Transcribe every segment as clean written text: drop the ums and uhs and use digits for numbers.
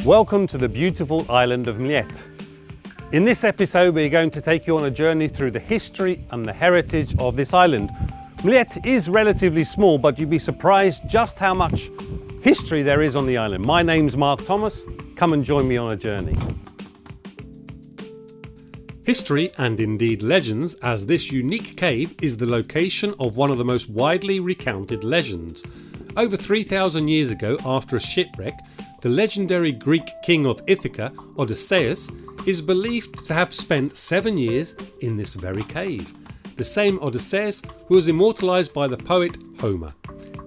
Welcome to the beautiful island of Mljet. In this episode we're going to take you on a journey through the history and the heritage of this island. Mljet is relatively small, but you'd be surprised just how much history there is on the island. My name's Mark Thomas. Come and join me on a journey. History, and indeed legends, as this unique cave is the location of one of the most widely recounted legends. Over 3,000 years ago, after a shipwreck, the legendary Greek king of Ithaca, Odysseus, is believed to have spent 7 years in this very cave. The same Odysseus who was immortalised by the poet Homer.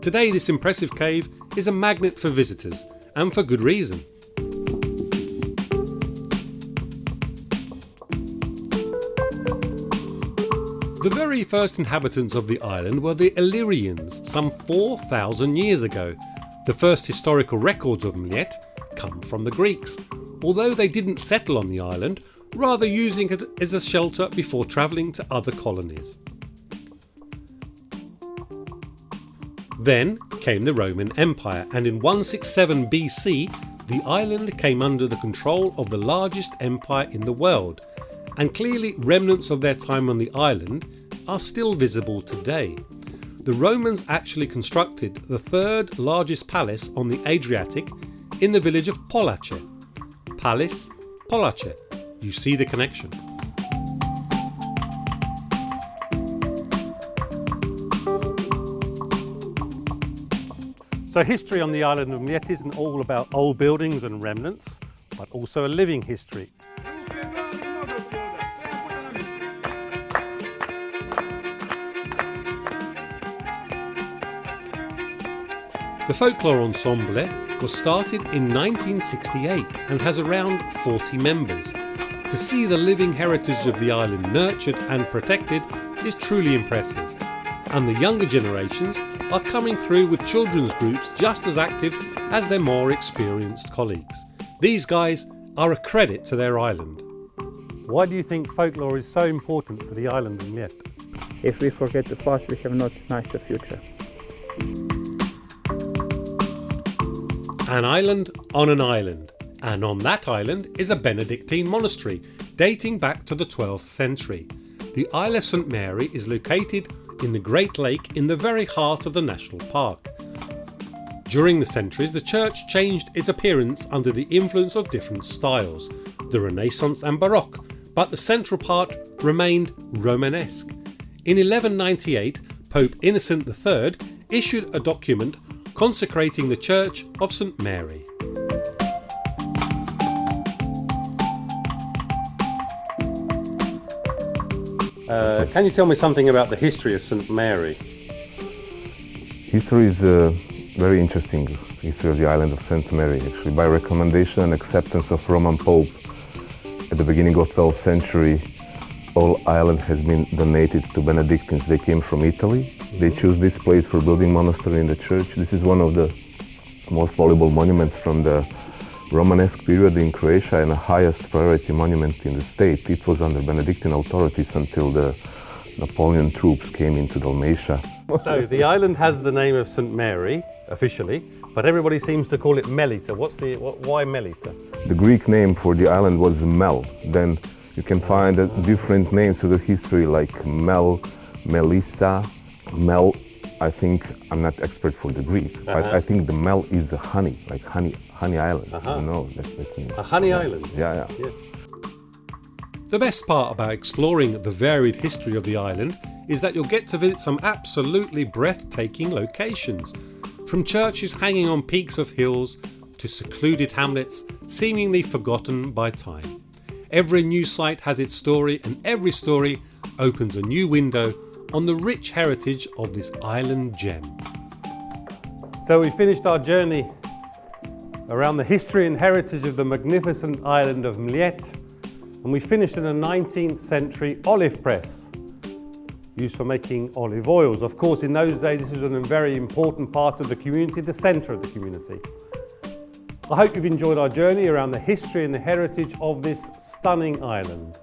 Today this impressive cave is a magnet for visitors, and for good reason. The very first inhabitants of the island were the Illyrians some 4,000 years ago. The first historical records of Mljet come from the Greeks, although they didn't settle on the island, rather using it as a shelter before travelling to other colonies. Then came the Roman Empire, and in 167 BC the island came under the control of the largest empire in the world, and clearly remnants of their time on the island are still visible today. The Romans actually constructed the third largest palace on the Adriatic in the village of Polace. Palace, Polace. You see the connection. So history on the island of Mljet isn't all about old buildings and remnants, but also a living history. The folklore ensemble was started in 1968 and has around 40 members. To see the living heritage of the island nurtured and protected is truly impressive. And the younger generations are coming through with children's groups just as active as their more experienced colleagues. These guys are a credit to their island. Why do you think folklore is so important for the island of Mljet? If we forget the past, we have not nicer future. An island on an island, and on that island is a Benedictine monastery dating back to the 12th century. The Isle of St Mary is located in the Great Lake in the very heart of the national park. During the centuries, the church changed its appearance under the influence of different styles, the Renaissance and Baroque, but the central part remained Romanesque. In 1198, Pope Innocent III issued a document consecrating the Church of St Mary. Can you tell me something about the history of St Mary? History is very interesting. History of the island of St Mary, actually, by recommendation and acceptance of Roman Pope at the beginning of 12th century. All island has been donated to Benedictines. They came from Italy. They chose this place for building monastery in the church. This is one of the most valuable monuments from the Romanesque period in Croatia and the highest priority monument in the state. It was under Benedictine authorities until the Napoleon troops came into Dalmatia. So the island has the name of St Mary officially, but everybody seems to call it Melita. Why Melita? The Greek name for the island was Mel. Then you can find different names to the history like Mel, Melissa, Mel. I think I'm not expert for the Greek. I think the Mel is the honey, like honey island. You know, that means a honey island. Yeah. The best part about exploring the varied history of the island is that you'll get to visit some absolutely breathtaking locations, from churches hanging on peaks of hills to secluded hamlets seemingly forgotten by time. Every new site has its story, and every story opens a new window on the rich heritage of this island gem. So we finished our journey around the history and heritage of the magnificent island of Mljet, and we finished in a 19th century olive press used for making olive oils. Of course, in those days this was a very important part of the community, the centre of the community. I hope you've enjoyed our journey around the history and the heritage of this stunning island.